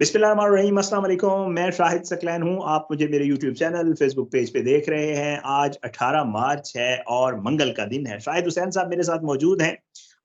बिस्मिल्लाहिर्रहमानिर्रहीम, अस्सलाम वालेकुम। मैं शाहिद सकलैन हूँ। आप मुझे मेरे यूट्यूब चैनल, फेसबुक पेज पे देख रहे हैं। आज 18 मार्च है और मंगल का दिन है। शाहिद हुसैन साहब मेरे साथ मौजूद हैं।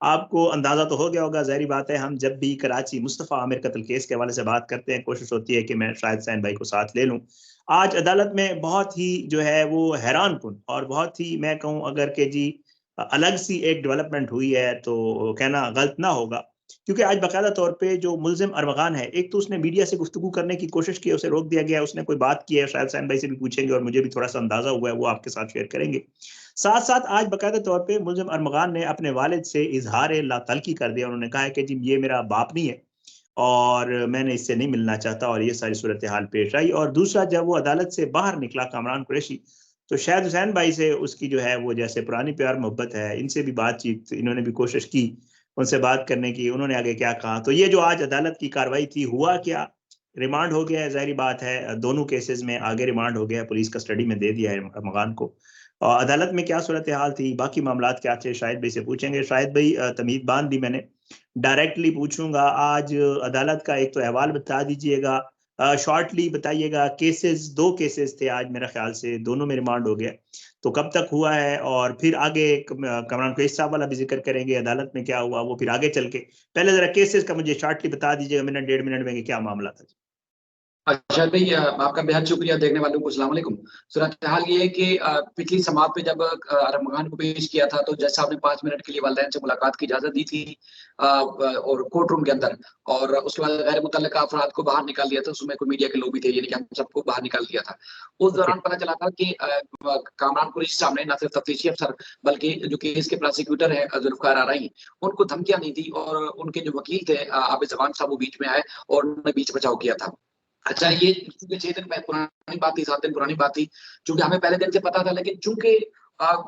आपको अंदाज़ा तो हो गया होगा, ज़ाहिर बात है, हम जब भी कराची मुस्तफ़ा आमिर कत्ल केस के हवाले से बात करते हैं, कोशिश होती है कि मैं शाहिद हुसैन भाई को साथ ले लूँ। आज अदालत में बहुत ही जो है वो हैरानकुन और बहुत ही, मैं कहूँ अगर कि जी अलग सी एक डेवलपमेंट हुई है तो कहना गलत ना होगा। क्योंकि आज बाकायदा तौर पे जो मुल्ज़िम अरमगान है, एक तो उसने मीडिया से गुफ्तगू करने की कोशिश की, उसे रोक दिया गया, उसने कोई बात की है, शायद हुसैन भाई से भी पूछेंगे और मुझे भी थोड़ा-सा अंदाज़ा हुआ है, वो आपके साथ शेयर करेंगे। साथ-साथ आज बाकायदा तौर पे मुल्ज़िम अरमगान ने अपने वालिद से इज़हार लातल्की कर दिया। उन्होंने कहा है कि जी ये मेरा बाप नहीं है और मैंने इससे नहीं मिलना चाहता, और ये सारी सूरत-ए-हाल पेश आई। और दूसरा, जब वो अदालत से बाहर निकला कामरान कुरैशी, तो शायद हुसैन भाई से उसकी जो है वो जैसे पुरानी प्यार-मोहब्बत है, इनसे भी बातचीत, इन्होंने भी कोशिश की उनसे बात करने की। उन्होंने आगे क्या कहा, तो ये जो आज अदालत की कार्रवाई थी, हुआ क्या? रिमांड हो गया है, ज़ाहिर बात है, दोनों केसेज़ में आगे रिमांड हो गया है, पुलिस कस्टडी में दे दिया है अरमगान को। अदालत में क्या सूरत-ए-हाल थी, बाकी मामलात क्या थे, शाहिद भाई से पूछेंगे। शाहिद भाई, तमीज़ बाँध दी मैंने, डायरेक्टली पूछूँगा। आज अदालत का एक तो अहवाल बता दीजिएगा, शॉर्टली बताइएगा। केसेज़ 2 केसेज़ थे आज, मेरे ख़्याल से दोनों में रिमांड हो गया। तो कब तक हुआ है, और फिर आगे कमरान कुरैशी साहब वाला भी ज़िक्र करेंगे, अदालत में क्या हुआ, वो फिर आगे चल के। पहले ज़रा केसेज़ का मुझे शॉर्टली बता दीजिएगा, मिनट डेढ़ मिनट में, कि क्या मामला था? अच्छा भाई, आपका बेहद शुक्रिया। देखने वालों को अस्सलाम वालेकुम। सूरत-ए-हाल ये है कि पिछली समाअत पे जब अरमगान को पेश किया था, तो जज साहब ने 5 मिनट के लिए वालिदैन से मुलाकात की इजाज़त दी थी और कोर्ट रूम के अंदर, और उसके बाद गैर मुतल्लका अफराद को बाहर निकाल दिया था। उसमें कोई मीडिया के लोग भी थे, यानी कि हम सबको बाहर निकाल दिया था। उस ओके। दौरान पता चला था कि कामरान कुरैशी साहब ने ना सिर्फ तफ्तीशी अफसर, बल्कि जो केस के प्रोसिक्यूटर हैं ज़ुल्फ़िकार आरई, उनको धमकियाँ दी थी, और उनके जो वकील थे आबिद ज़मान साहब, वो बीच में आए और उन्होंने बीच बचाव किया था। अच्छा, ये चूँकि 6 दिन पुरानी बात थी, 7 दिन पुरानी बात थी, चूँकि हमें पहले दिन से पता था, लेकिन चूँकि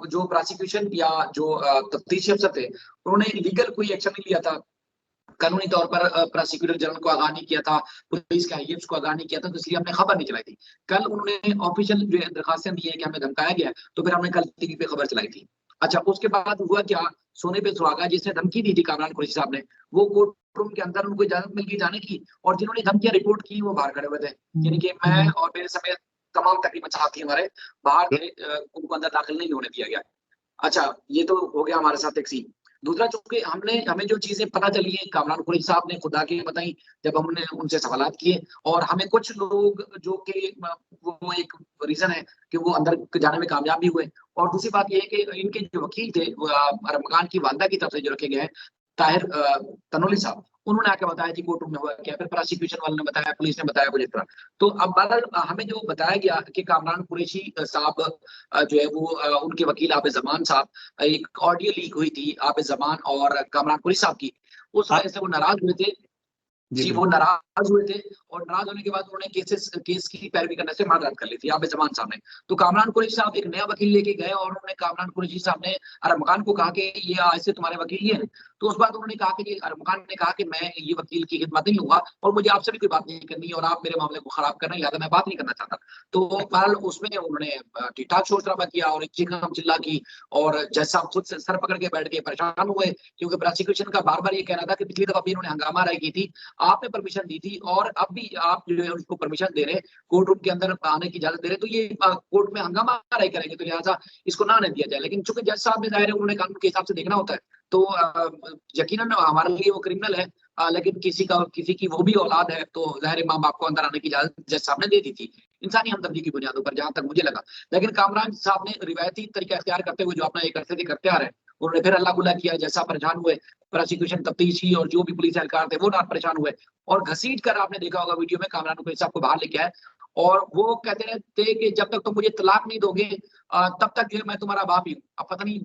जो प्रोसिक्यूशन या जो तफ्तीशी अफसर थे, उन्होंने लीगल कोई एक्शन नहीं लिया था, कानूनी तौर पर प्रोसिक्यूटर जनरल को आगाह नहीं किया था, पुलिस के आईएएस को आगाह नहीं किया था, तो इसलिए हमने खबर नहीं चलाई थी। कल उन्होंने ऑफिशियल जो है दरखास्तें दी है कि हमें धमकाया गया है, तो फिर हमने कल टीवी पे खबर चलाई थी। अच्छा, उसके बाद हुआ क्या, सोने पे सुहागा, जिसने धमकी दी थी कामरान कुरैशी साहब ने, वो कोर्ट रूम के अंदर उनको इजाज़त मिल गई जाने की, और जिन्होंने धमकियाँ रिपोर्ट की, वो बाहर खड़े हुए थे। यानी कि मैं और मेरे समेत तमाम तकरीबन साथी हमारे बाहर थे, उनको अंदर दाखिल नहीं होने दिया गया। अच्छा, ये तो हो गया हमारे साथ एक सीन। दूसरा, चूँकि हमें जो चीज़ें पता चली हैं, कामरान कुरैशी साहब ने खुद आके बताई, जब हमने उनसे सवालात किए, और हमें कुछ लोग जो कि वो एक रीज़न है कि वो अंदर जाने में कामयाब भी हुए। और दूसरी बात ये है कि इनके जो वकील थे, वो अरमगान की वालिदा की तरफ से जो रखे गए हैं, ताहिर तनोली साहब, उन्होंने आके बताया जी कोर्ट रूम में हुआ क्या, फिर प्रोसिक्यूशन वालों ने बताया, पुलिस ने बताया कुछ इस तरह। तो अब बहरहाल हमें जो बताया गया कि कामरान कुरैशी साहब जो है वो उनके वकील आबिद ज़मान साहब, एक ऑडियो लीक हुई थी आबिद ज़मान और कामरान कुरैशी साहब की, उस हाँ वजह से वो नाराज़ हुए थे। जी, जी, वो बिल्कुल। नाराज़ हुए थे, और नाराज़ होने के बाद उन्होंने केस की पैरवी करने से माज़रत कर ली थी आबिद ज़मान साहब ने। तो कामरान कुरैशी साहब एक नया वकील लेके गए, और उन्होंने कामरान कुरैशी साहब ने अरमगान को कहा कि ये आज से तुम्हारे वकील ये हैं। तो उस बात उन्होंने कहा कि जी, अरमगान ने कहा कि मैं ये वकील की खिदमत नहीं लूँगा, और मुझे आपसे भी कोई बात नहीं करनी, और आप मेरे मामले को खराब कर रहे हैं, लिहाज़ा मैं बात नहीं करना चाहता। तो बहरहाल उसमें उन्होंने ठीक-ठाक शोर-शराबा किया और चीखम-चिल्ला की, और जज साहब खुद से सर पकड़ के बैठ गए, परेशान हुए, क्योंकि प्रोसिक्यूशन का बार-बार ये कहना था कि पिछली दफ़ा भी इन्होंने हंगामा राय की थी, आपने परमिशन दी थी, और अब भी आप जो है उसको परमिशन दे रहे हैं, कोर्ट रूम के अंदर आने की इजाज़त दे रहे हैं, तो ये कोर्ट में हंगामा राय करेंगे, तो लिहाज़ा इसको ना आने दिया जाए। लेकिन चूँकि जज साहब ने, ज़ाहिर है, उन्होंने कानून के हिसाब से देखना होता है, तो यकीनन हमारे लिए वो क्रिमिनल है, लेकिन किसी की वो भी औलाद है, तो ज़ाहिर है माँ-बाप को अंदर आने की इजाज़त जज साहब ने दे दी थी, इंसानी हमदर्दी की बुनियादों पर, जहाँ तक मुझे लगा। लेकिन कामरान साहब ने रिवायती तरीका इख्तियार करते हुए, जो अपना एक अरसे से करते आ रहे हैं, उन्होंने फिर हल्ला-गुल्ला किया, जज साहब परेशान हुए, प्रोसिक्यूशन, तफ्तीशी और जो भी पुलिस एहलकार थे, वो ना परेशान हुए, और घसीट कर, आपने देखा होगा वीडियो में, कामरान कुरैशी साहब को बाहर लेके आए, और वो कहते रहते कि जब तक तुम मुझे तलाक नहीं दोगे, तब तक जो है मैं तुम्हारा बाप ही हूँ। अब पता नहीं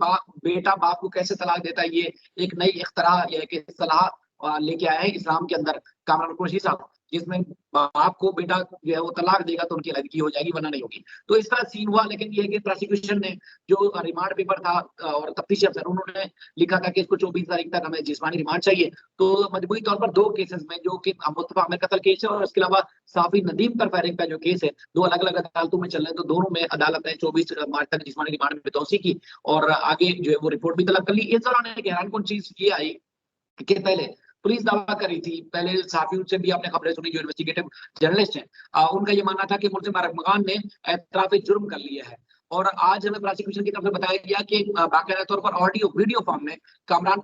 बेटा बाप को कैसे तलाक देता है, ये एक नई इख्तिरा या एक इस्तिलाह लेके आए हैं इस्लाम के अंदर कामरान कुरैशी साहब, जिसमें बाप को बेटा जो है वो तलाक देगा तो उनकी लड़की हो जाएगी, वरना नहीं होगी। तो इस तरह सीन हुआ, लेकिन ये है कि प्रोसिक्यूशन ने जो रिमांड पेपर था, और तफ्तीशी अफसर, उन्होंने लिखा था कि इसको 24 तारीख तक हमें जिस्मानी रिमांड चाहिए। तो मजबूरी तौर पर 2 केसेस में, जो कि मुस्तफा आमिर कत्ल केस है, और इसके अलावा साफी नदीम पर फायरिंग का जो केस है, 2 अलग-अलग अदालतों में चल रहे हैं, तो दोनों में अदालत ने 24 मार्च तक जिस्मानी रिमांड में तौसीह की, और आगे जो है वो रिपोर्ट भी तलब कर ली। इस दौरान एक हैरानकुन चीज़ ये आई कि पहले पुलिस दावा कर रही थी, पहले सहाफियों से भी आपने खबरें सुनी जो इन्वेस्टिगेटिव जर्नलिस्ट हैं, उनका ये मानना था कि मुल्ज़िम अरमगान ने एतराफ़ जुर्म कर लिया है। और आज हमें प्रोसिक्यूशन की तरफ से बताया गया कि बाकायदा तौर पर ऑडियो वीडियो फॉर्म में कामरान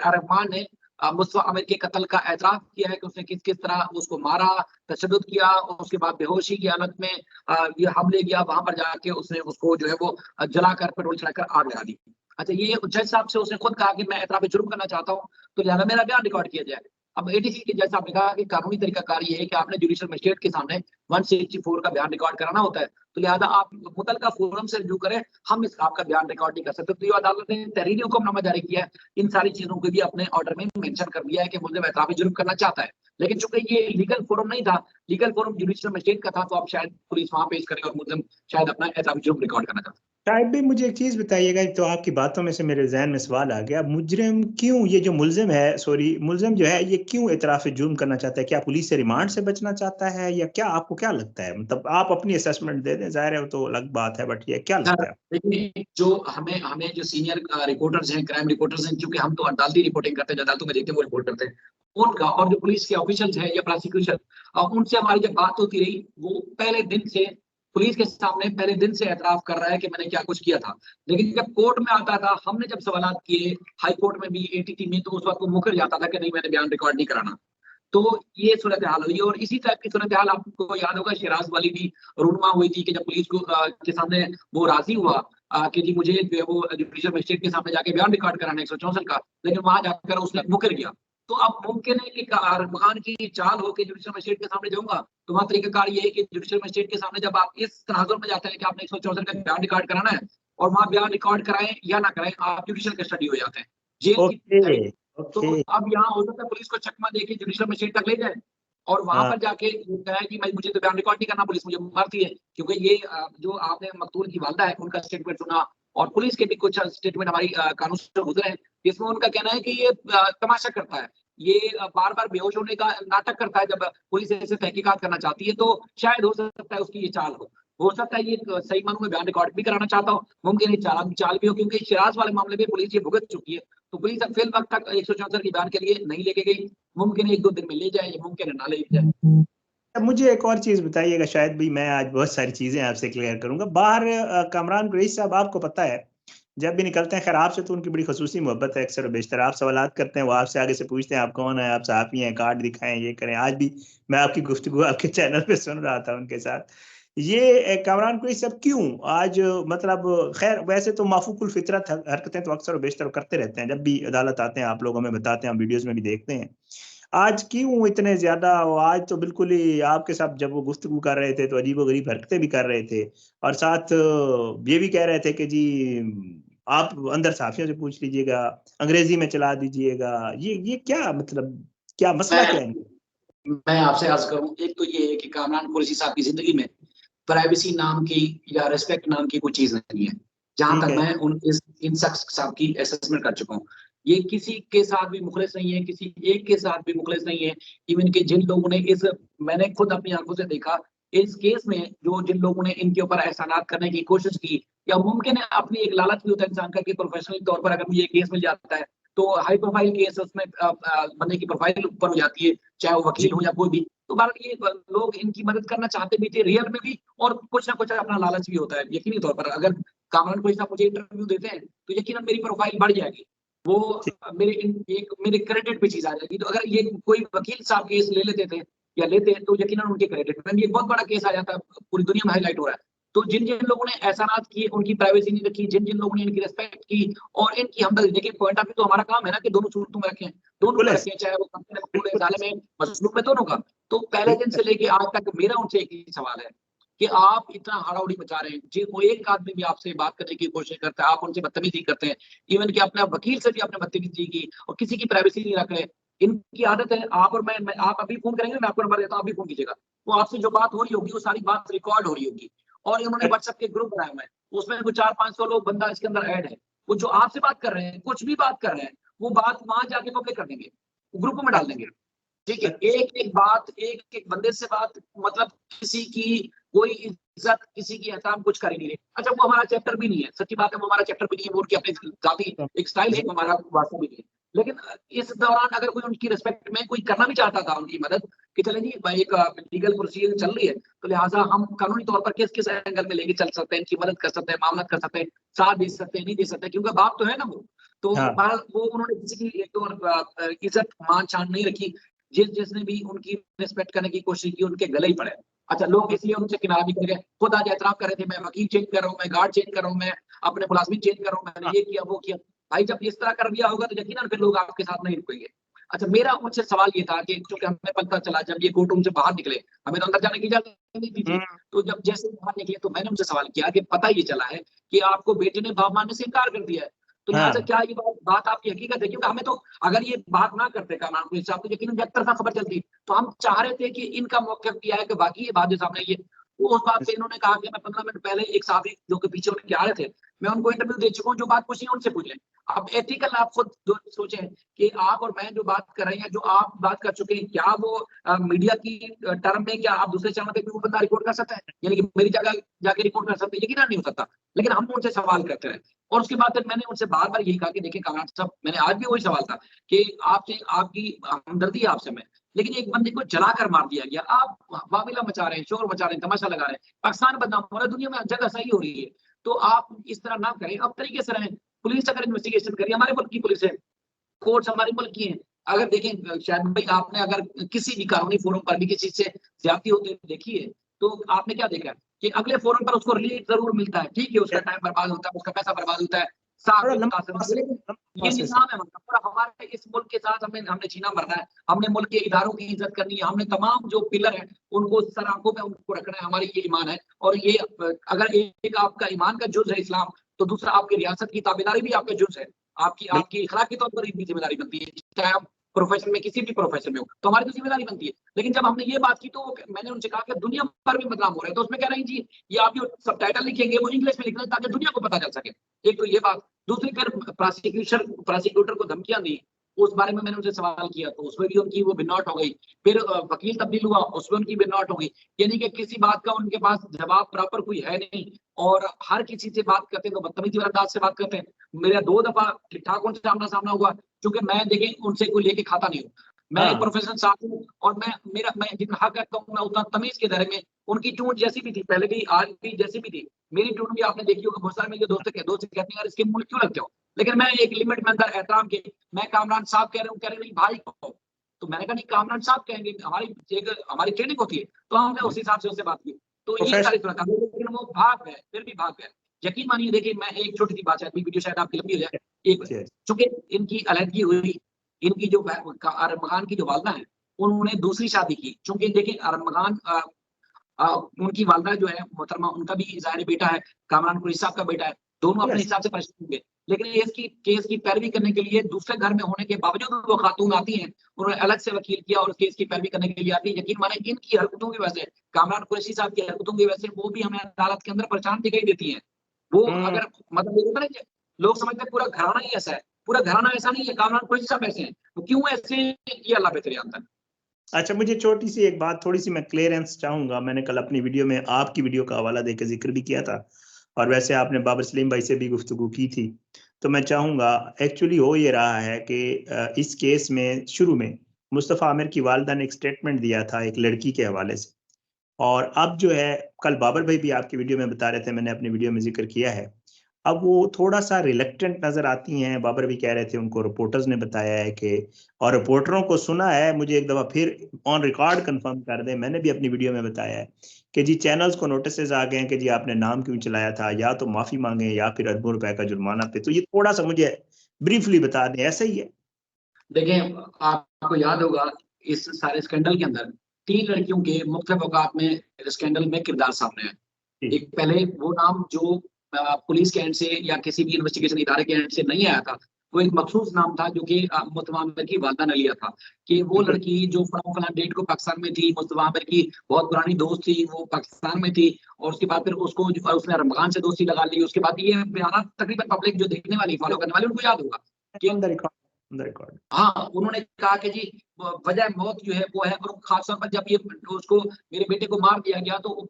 अरमगान ने मुस्तफा आमिर के कत्ल का एतराफ़ किया है कि उसने किस-किस तरह उसको मारा, तशद्दुद किया और उसके बाद बेहोशी की हालत में ये हमले किया, वहाँ पर जाके उसने उसको जो है वो जलाकर पेट्रोल चढ़ाकर आग लगा दी। अच्छा, ये जज साहब से उसने खुद कहा कि मैं एतराफ़ जुर्म करना चाहता हूँ, तो लिहाज़ा मेरा बयान रिकॉर्ड किया जाए। अब एडीसी के जज साहब ने कहा कि कानूनी तरीकाकार ये है कि आपने जुडिशियल मजिस्ट्रेट के सामने 164 का बयान रिकॉर्ड कराना होता है, तो लिहाज़ा आप मुतल्लिका फोरम से रुजू करें, हम इस आपका बयान रिकॉर्ड नहीं कर सकते। तो ये अदालत ने तहरीरी हुक्मनामा जारी किया है, इन सारी चीज़ों को भी अपने ऑर्डर में मेंशन कर दिया है कि मुल्ज़िम एतराफ़ जुर्म करना चाहता है। लेकिन चूंकि ये लीगल फोरम नहीं था, लीगल फोरम जुडिशियल मजिस्ट्रेट का था, तो अब शायद पुलिस वहाँ पेश करे और मुल्ज़िम शायद अपना एतराफ़ जुर्म रिकॉर्ड करना चाहता है। शायद भी मुझे एक चीज़ बताइएगा, तो आपकी बातों में से मेरे ज़हन में सवाल आ गया, मुजरिम क्यों, ये जो मुल्ज़िम है, सॉरी मुल्ज़िम जो है, ये क्यों इतराफ़ जुर्म करना चाहता है? क्या पुलिस से रिमांड से बचना चाहता है या क्या, आपको क्या लगता है? मतलब आप अपनी असेसमेंट दे दें, ज़ाहिर है वो तो अलग बात है, बट ये क्या लगता है? देखिए, जो हमें हमें जो सीनियर रिपोर्टर्स हैं, क्राइम रिपोर्टर्स हैं, क्योंकि हम तो अदालती रिपोर्टिंग करते हैं, जो अदालतों में देखते हैं वो रिपोर्ट करते हैं, उनका और जो पुलिस के ऑफिशियल्स हैं या प्रोसिक्यूशन, उनसे हमारी जब बात होती रही, वो पहले दिन से पुलिस के सामने पहले दिन से एतराफ़ कर रहा है कि मैंने क्या कुछ किया था। लेकिन जब कोर्ट में आता था, हमने जब सवालात किए, हाई कोर्ट में भी, एटीटी में, तो उस वक़्त वो मुकर जाता था कि नहीं, मैंने बयान रिकॉर्ड नहीं कराना। तो ये सूरत-ए-हाल हुई और इसी टाइप की सूरत-ए-हाल आपको याद होगा, शिराज़ वाली भी रूनुमा हुई थी कि जब पुलिस को के सामने वो राज़ी हुआ कि जी मुझे जो है वो जुडिशियल मजिस्ट्रेट के सामने जाके बयान रिकॉर्ड कराना है 164 का, लेकिन वहाँ जाकर उसने मुकर गया। तो अब मुमकिन है कि अरमगान की चाल हो कि जुडिशियल मजिस्ट्रेट के सामने जाऊँगा, तो वहाँ तरीकाकार ये है कि जुडिशियल मजिस्ट्रेट के सामने जब आप इस तनाज़ुर में जाते हैं कि आपने 164 का बयान रिकॉर्ड कराना है और वहाँ बयान रिकॉर्ड कराएँ या ना कराएँ, आप जुडिशियल कस्टडी हो जाते हैं, जेल की ओके, साइड। तो ओके। अब यहाँ हो सकता है पुलिस को चकमा देके जुडिशियल मजिस्ट्रेट तक ले जाए और वहाँ हाँ, पर जाके ये कहे कि भाई मुझे तो बयान रिकॉर्ड नहीं करना, पुलिस मुझे मारती है। क्योंकि ये जो आपने मकतूल की वालिदा है, उनका स्टेटमेंट सुना और पुलिस के भी कुछ स्टेटमेंट हमारी कानून से गुज़रे हैं, जिसमें उनका कहना है कि ये तमाशा करता है। ये बार-बार बेहोश होने का नाटक करता है जब पुलिस ऐसे तहकीकात करना चाहती है, तो शायद हो सकता है उसकी ये चाल हो। हो सकता है ये सही मानों में बयान रिकॉर्ड भी कराना चाहता हो, मुमकिन है चाल चाल भी हो, क्योंकि शिराज़ वाले मामले में पुलिस ये भुगत चुकी है। तो पुलिस अब फ़िलवक़्त तक 164 के बयान के लिए नहीं लेके गई। मुमकिन है 1-2 दिन में ले जाए, मुमकिन है ना ले जाए। अब मुझे एक और चीज़ बताइएगा, शायद भी मैं आज बहुत सारी चीज़ें आपसे क्लियर करूँगा। बाहर कामरान कुरैशी साहब, आपको पता है, जब भी निकलते हैं, खैर आपसे तो उनकी बड़ी ख़ुसूसी मोहब्बत है, अक्सर और बेशतर आप सवालात करते हैं, वो आपसे आगे से पूछते हैं आप कौन हैं, आप सहाफ़ी हैं, कार्ड दिखाएँ, ये करें। आज भी मैं आपकी गुफ्तगू आपके चैनल पे सुन रहा था उनके साथ। ये कामरान कुरैशी साहब क्यों आज मतलब खैर वैसे तो माफ़ूकुल फ़ितरत हरकतें तो अक्सर और बेशतर करते रहते हैं, जब भी अदालत आते हैं, आप लोग हमें बताते हैं, हम वीडियोज़ में भी देखते हैं। आज क्यों इतने ज़्यादा, आज तो बिल्कुल ही आपके साथ जब वो गुफ्तगू कर रहे थे, तो अजीबो-गरीब हरकतें भी कर रहे थे और साथ ये भी कह रहे थे कि जी आप अंदर सहाफ़ियों से पूछ लीजिएगा, अंग्रेज़ी में चला दीजिएगा। ये क्या मतलब, क्या मसला क्या है मैं इनका? मैं आपसे अर्ज़ करूँ, एक तो ये है कि कामरान कुरैशी साहब की ज़िंदगी में प्राइवेसी नाम की या रिस्पेक्ट नाम की कोई चीज़ नहीं है। जहाँ ठीक तक है। मैं इन शख्स साहब की असेसमेंट कर चुका हूँ। ये किसी के साथ भी मुखलिस नहीं है, किसी एक के साथ भी मुखलिस नहीं है। इवन के जिन लोगों ने इस मैंने खुद अपनी आँखों से देखा, इस केस में जो जिन लोगों ने इनके ऊपर एहसानात करने की कोशिश की, या मुमकिन है अपनी एक लालच भी होता है इंसान का कि प्रोफ़ेशनल तौर पर अगर मुझे ये केस मिल जाता है, तो हाई प्रोफ़ाइल केस उसमें बंदे की प्रोफ़ाइल ऊपर हो जाती है, चाहे वो जी। वकील हो या कोई भी। तो बहरहाल ये लोग इनकी मदद करना चाहते भी थे रियल में भी, और कुछ ना कुछ अपना लालच भी होता है। यकीनी तौर पर अगर कामरान कोई साहब मुझे इंटरव्यू देते हैं, तो यकीनन मेरी प्रोफ़ाइल बढ़ जाएगी। वो ठीक। मेरे क्रेडिट पे चीज़ आ जाएगी। तो अगर ये कोई वकील साहब केस ले लेते थे या लेते हैं, तो यकीनन उनके क्रेडिट में भी एक बहुत बड़ा केस आ जाता है, पूरी दुनिया में हाइलाइट हो रहा है। तो जिन-जिन लोगों ने एहसानात किए, उनकी प्राइवेसी नहीं रखी, जिन-जिन लोगों ने इनकी रिस्पेक्ट की और इनकी हमदर्दी, देखिए पॉइंट ऑफ व्यू तो हमारा काम है ना कि दोनों सूरतों में रखें, दोनों बिल्कुल में ऐसे। रखें, चाहे वो मक़तूल है, मक़बूल है, बिल्कुल ऐसे। ज़ालिम है, मज़लूम है, दोनों का। तो पहले दिन बिल्कुल से ऐसे। लेके आज तक मेरा उनसे एक ही सवाल है कि आप इतना हड़ाउड़ी मचा रहे हैं, जी वो एक आदमी भी आपसे बात करने की कोशिश करता है, आप उनसे बदतमीज़ी करते हैं। इवन कि अपने वकील से भी आपने बदतमीज़ी की और किसी की प्राइवेसी नहीं रख रहे। इनकी आदत है, आप और मैं आप अभी फ़ोन करेंगे, मैं आपको नंबर देता हूँ, आप भी फ़ोन कीजिएगा। वो आपसे जो बात हो रही होगी, वो सारी बात रिकॉर्ड हो रही होगी और इन्होंने व्हाट्सएप के ग्रुप बनाए हुए हैं। उसमें कुछ 400-500 लोग बंदा इसके अंदर ऐड है। वो जो आपसे बात कर रहे हैं, कुछ भी बात कर रहे हैं, वो बात वहाँ जाके पब्लिक कर देंगे, ग्रुप में डाल देंगे। ठीक है, अच्छा। एक-एक बात, एक-एक बंदे से बात, मतलब किसी की कोई इज़्ज़त, किसी की एहतराम कुछ कर ही नहीं रहे। अच्छा, वो हमारा चैप्टर भी नहीं है, सच्ची बात है, वो हमारा चैप्टर भी नहीं है, वो उनकी अपनी ज़ाती एक स्टाइल है, वो हमारा वास्तव में नहीं है। लेकिन इस दौरान अगर कोई उनकी रिस्पेक्ट में कोई करना भी चाहता था उनकी मदद कि चले जी भाई एक लीगल प्रोसीजर चल रही है, तो लिहाजा हम कानूनी तौर पर किस किस एंगल में लेके चल सकते हैं, इनकी मदद कर सकते हैं, मामला कर सकते हैं, साथ दे सकते हैं, नहीं दे सकते, क्योंकि बाप तो है ना वो। तो हाँ बहरहाल वो उन्होंने किसी की एक तो इज्जत मान शान नहीं रखी। जिसने भी उनकी रिस्पेक्ट करने की कोशिश की उनके गले ही पड़े। अच्छा, लोग इसलिए उनसे किनारा भी कर गए, खुद आज एतराफ कर रहे थे, मैं वकील चेंज कर रहा हूँ, मैं गार्ड चेंज कर रहा हूँ, मैं अपने मुलाजमिन चेंज कर रहा हूँ, मैंने हाँ ये किया वो किया। भाई जब इस तरह कर दिया होगा तो यकीनन फिर लोग आपके साथ नहीं रुकेंगे। अच्छा, मेरा उनसे सवाल ये था कि चूंकि हमें पता चला जब ये कोर्ट रूम से बाहर निकले, हमें तो अंदर जाने की इजाजत नहीं दी थी, हम्म, तो जब जैसे ही बाहर निकले तो मैंने उनसे सवाल किया कि पता ये चला है कि आपको बेटे ने बाप मानने से इनकार कर दिया है, तो लिहाजा हाँ क्या ये बात आपकी हकीकत है? क्योंकि हमें तो अगर ये बात ना करते कामरान पुलिस साहब तो यकीनन एक तरफा खबर चलती। तो हम चाह रहे थे कि इनका मौक़िफ़ क्या है कि बाकी ये बात जो सामने ये, वो उस बात पे इन्होंने कहा कि मैं 15 मिनट पहले एक साथी जो कि पीछे उनके आ रहे थे, मैं उनको इंटरव्यू दे चुका हूँ, जो बात पूछनी है उनसे पूछ लें। अब एथिकल आप खुद जो सोचें कि आप और मैं जो बात कर रहे हैं, जो आप बात कर चुके हैं, क्या वो मीडिया की टर्म में क्या आप दूसरे चैनल पे भी वो बंदा रिपोर्ट कर सकता है? यानी कि मेरी जगह जाके रिपोर्ट कर सकते हैं? यकीनन नहीं हो सकता। लेकिन हम उनसे सवाल करते रहे और उसके बाद फिर मैंने उनसे बार-बार यही कहा कि देखिए कामरान साहब, मैंने आज भी वही सवाल था कि आपसे आपकी हमदर्दी है आपसे मैं, लेकिन एक बंदे को जलाकर मार दिया गया। आप वाविला मचा रहे हैं, शोर मचा रहे हैं, तमाशा लगा रहे हैं। पाकिस्तान बदनाम हो रहा है, दुनिया में हर जगह सही हो रही है। तो आप इस तरह ना करें, आप तरीके से रहें। पुलिस अगर इन्वेस्टिगेशन करिए, हमारे मुल्क की पुलिस है, कोर्ट्स हमारे मुल्क की हैं। अगर देखें शायद भाई आपने अगर किसी भी कानूनी फोरम पर भी किसी से ज्यादती होते हुए देखी है, तो आपने क्या देखा है कि अगले फोरम पर उसको रिलीफ जरूर मिलता है, ठीक है, उसका टाइम बर्बाद होता है, उसका पैसा बर्बाद होता है, साथ थोड़ा भी लंबा मुतासर होते हैं, प्रोसेस, लेकिन लंबा ये प्रोसेस है। निज़ाम है मतलब। और हमारे इस मुल्क के साथ हमें हमने जीना मरना है, हमने मुल्क के इदारों की इज्जत करनी है, हमने तमाम जो पिलर हैं उनको सर आंखों पे उनको रखना है, हमारी ये ईमान है। और ये अगर एक आपका ईमान का जुज़ है इस्लाम, तो दूसरा आपकी रियासत की ताबेदारी भी आपका जुज़ है। आपकी बिल्कुल आपकी अखलाक के तौर पर भी ज़िम्मेदारी बनती है, चाहे आप प्रोफ़ेशन में किसी भी प्रोफ़ेशन में हो, तो हमारी तो ज़िम्मेदारी बनती है। लेकिन जब हमने ये बात की तो मैंने उनसे कहा कि दुनिया भर में बदनाम हो रहा है, तो उसमें कह रहे हैं जी, ये आप जो सबटाइटल लिखेंगे वो इंग्लिश में लिखना ताकि दुनिया को पता चल सके। एक तो ये बात, दूसरी फिर प्रोसिक्यूटर को धमकियाँ दी, उस बारे में मैंने उनसे सवाल किया तो उसमें भी उनकी वो भिन्नौट हो गई। फिर वकील तब्दील हुआ, उसमें उनकी भिन्नौट हो गई। यानी कि किसी बात का उनके पास जवाब प्रॉपर कोई है नहीं और हर किसी से बात करते हैं तो बदतमीजी वाले अंदाज से बात करते हैं। मेरा 2 दफ़ा ठीक-ठाक उनसे आमना-सामना हुआ, क्योंकि मैं देखिए उनसे कोई लेके खाता नहीं हूँ। मैं एक हाँ प्रोफेशनल साथी हूँ और मैं जितना हक रखता हूँ, मैं उतना तमीज़ के दायरे में। उनकी टोन जैसी भी थी, पहले भी, आज भी जैसी भी थी, मेरी टोन भी आपने देखी होगी। बहुत सारे मेरे दोस्त कहते हैं, यार इसके मुँह क्यों लगते हो? लेकिन मैं एक लिमिट में अंदर एहतराम के, मैं कामरान साहब कह रहे हैं नहीं भाई कहो। तो मैंने कहा नहीं कामरान साहब कहेंगे, हमारी ट्रेनिंग होती है, तो हमने उस हिसाब से उससे बात की। तो ये सारी प्रोफेशनल। सूरत हाल, लेकिन वो भाग गए, फिर भी भाग गए। यकीन मानिए देखिए मैं एक छोटी-सी बात, शायद वीडियो शायद आपकी लंबी हो जाए। एक चूँकि इनकी अलहदगी हुई, इनकी जो अरमगान की जो वालिदा है, उन्होंने दूसरी शादी की। चूँकि देखिए अरमगान उनकी वालिदा जो है मोहतरमा, उनका भी ज़ाहिर बेटा है, कामरान कुरैशी साहब का बेटा है, दोनों अपने यस हिसाब से परेशान होंगे। लेकिन केस की पैरवी करने के लिए दूसरे घर में होने के बावजूद वो खातून आती हैं, उन्होंने अलग से वकील किया और केस की पैरवी करने के लिए आती है। यकीन माने इनकी हरकतों की वजह से, कामरान कुरैशी साहब की हरकतों की वजह से वो भी हमें अदालत के अंदर परेशान दिखाई देती हैं। वो हम्म। अगर मतलब ये होता है ना कि लोग समझते हैं पूरा घराना ही ऐसा है, पूरा घराना ऐसा नहीं है, कामरान कुरैशी साहब ऐसे हैं। वो क्यों ऐसे हैं, ये अल्लाह बेहतर जानता है। अच्छा, मुझे छोटी सी एक बात, थोड़ी सी मैं क्लियरेंस चाहूंगा। मैंने कल अपनी वीडियो में आपकी वीडियो का हवाला देकर जिक्र भी किया था और वैसे आपने बाबर सलीम भाई से भी गुफ्तगू की थी। तो मैं चाहूंगा, एक्चुअली हो ये रहा है कि इस केस में शुरू में मुस्तफ़ा आमिर की वालिदा ने एक स्टेटमेंट दिया था एक लड़की के हवाले से, और अब जो है, कल बाबर भाई भी आपकी वीडियो में बता रहे थे, मैंने अपनी वीडियो में जिक्र किया है, अब वो थोड़ा सा रिलेक्टेंट नजर आती हैं। बाबर भी कह रहे थे, उनको रिपोर्टर्स ने बताया है कि, और रिपोर्टरों को सुना है, मुझे एक दफा फिर ऑन रिकॉर्ड कंफर्म कर दें, मैंने भी अपनी वीडियो में बताया है कि जी चैनल्स को नोटिस आ गए हैं कि जी आपने नाम क्यों चलाया था, या तो माफी मांगे या फिर अरबों रुपए का जुर्माना पे। तो ये थोड़ा सा मुझे ब्रीफली बता दें, ऐसा ही है? देखिए, आपको याद होगा इस सारे स्कैंडल के अंदर 3 लड़कियों के मुख्तलिफ औकात में स्कैंडल में किरदार सामने आए। जी। एक पहले वो नाम जो पुलिस के एंड से या किसी भी इन्वेस्टिगेशन इदारे के एंड से नहीं आया था, वो एक मखसूस नाम था जो कि मुस्तफा आमिर की वालिदा ने लिया था कि वो बिल्कुल। लड़की जो फलां-फलां डेट को पाकिस्तान में थी, मुस्तफा आमिर की बहुत पुरानी दोस्त थी, वो पाकिस्तान में थी और उसके बाद फिर उसने रमज़ान से दोस्ती लगा ली। उसके बाद ये बयानात तकरीबन पब्लिक जो देखने वाली, फॉलो करने वाली, उनको याद होगा कि on the record, on the record. हाँ, उन्होंने कहा कि जी वजह मौत जो है वो है, और खास तौर पर जब ये उसको मेरे बेटे को मार दिया गया तो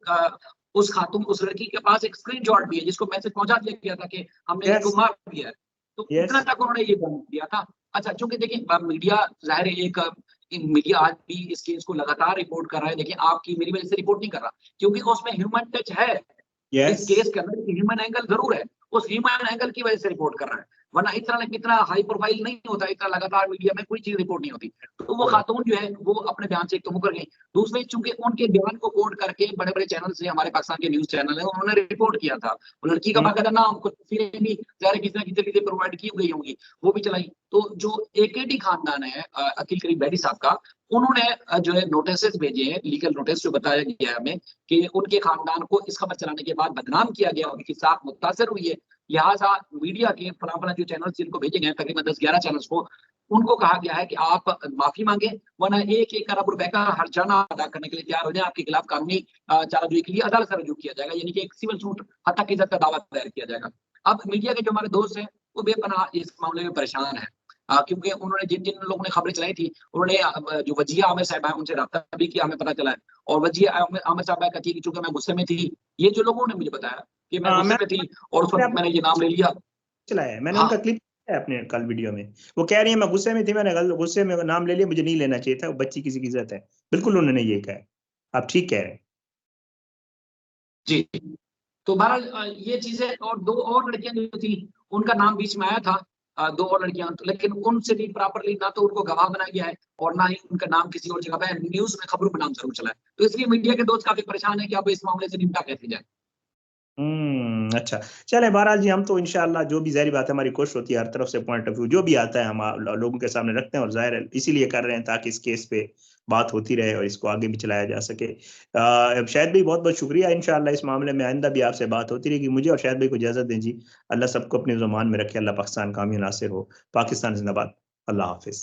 उस लड़की के पास एक स्क्रीनशॉट भी है जिसको मैसेज पहुँचा दिया गया था कि हमने यस इसको मार दिया है। तो यस। इतना तक उन्होंने ये बयान दिया था। अच्छा, चूंकि देखिए मीडिया जाहिर है एक मीडिया आज भी इस केस को लगातार रिपोर्ट कर रहा है, लेकिन आपकी मेरी वजह से रिपोर्ट नहीं कर रहा, क्योंकि उसमें ह्यूमन टच है। इस यस। केस के अंदर ह्यूमन एंगल जरूर है, उस ह्यूमन एंगल की वजह से रिपोर्ट कर रहा है, वरना इतना हाई प्रोफाइल नहीं होता, इतना लगातार मीडिया में कोई चीज रिपोर्ट नहीं होती। तो वो खातून जो है वो अपने बयान से एक तो मुकर गई, दूसरे चूंकि उनके बयान को कोट करके बड़े बड़े चैनल से, हमारे पाकिस्तान के न्यूज चैनल है, उन्होंने रिपोर्ट किया था। वो लड़की का बाकायदा नाम, कुछ तस्वीरें भी ज़ाहिर किसी ना किसी तरीके से प्रोवाइड की गई होंगी, वो भी चलाई। तो जो एकेडी खानदान है अकील करीम बैडी साहब का, उन्होंने जो है नोटिस भेजे हैं, लीगल नोटिस, जो बताया गया है हमें कि उनके खानदान को इस खबर चलाने के बाद बदनाम किया गया, उनकी साख मुतासर हुई है। लिहाजा मीडिया के फला जो चैनल्स जिनको भेजे गए तकरीबन 10-11 चैनल्स को, उनको कहा गया है कि आप माफी मांगे, वरना 1-1 अरब रुपए का हर्जाना अदा करने के लिए तैयार हो जाए, आपके खिलाफ कानूनी चाराजोई के लिए अदालत से रुजू किया जाएगा, यानी कि एक सिविल सूट हत्या की इज्जत का दावा दायर किया जाएगा। अब मीडिया के जो हमारे दोस्त हैं वो बेपनाह इस मामले में परेशान है, क्योंकि उन्होंने जिन जिन लोगों ने खबरें चलाई थी, उन्होंने जो वजिया आमिर साहिबा है उनसे रब्ता भी किया, हमें पता चला है। और वजिया आमिर साहिबा कहती है कि चूंकि मैं गुस्से में थी, ये जो लोगों ने मुझे बताया कि मैं गुस्से में थी और उस वक्त मैंने ये नाम ले लिया। चलाया है, मैंने हाँ, उनका क्लिप है अपने कल वीडियो में। वो कह रही है मैं गुस्से में थी, मैंने गुस्से में नाम ले लिया, मुझे नहीं लेना चाहिए था, वो बच्ची किसी की इज्जत है। बिल्कुल उन्होंने ये कहा है, आप ठीक कह रहे हैं। जी। तो बहरहाल ये चीजें, और 2 और लड़कियां जो थी उनका नाम बीच में आया था, 2 और लड़कियां, लेकिन उनसे भी प्रॉपरली ना तो उनको गवाह बनाया गया है और ना ही उनका नाम किसी और जगह पे न्यूज में खबरों का नाम जरूर चला है। तो इसलिए मीडिया के दोस्त काफी परेशान है कि अब इस मामले से निपटा कैसे जाए। अच्छा। चले बहरहाल जी, हम तो इंशाल्लाह जो भी ज़ाहिर बात है, हमारी कोशिश होती है हर तरफ से पॉइंट ऑफ व्यू जो भी आता है हम लोगों के सामने रखते हैं, और जाहिर है इसीलिए कर रहे हैं ताकि इस केस पे बात होती रहे और इसको आगे भी चलाया जा सके। शाहिद भाई बहुत बहुत शुक्रिया, इंशाल्लाह इस मामले में आइंदा भी आपसे बात होती रहेगी। मुझे और शाहिद भाई को इजाज़त दें जी। अल्लाह सबको अपने ज़ुबान में रखे, अल्लाह पाकिस्तान कामयाब नासिर हो। पाकिस्तान जिंदाबाद। अल्लाह हाफिज़।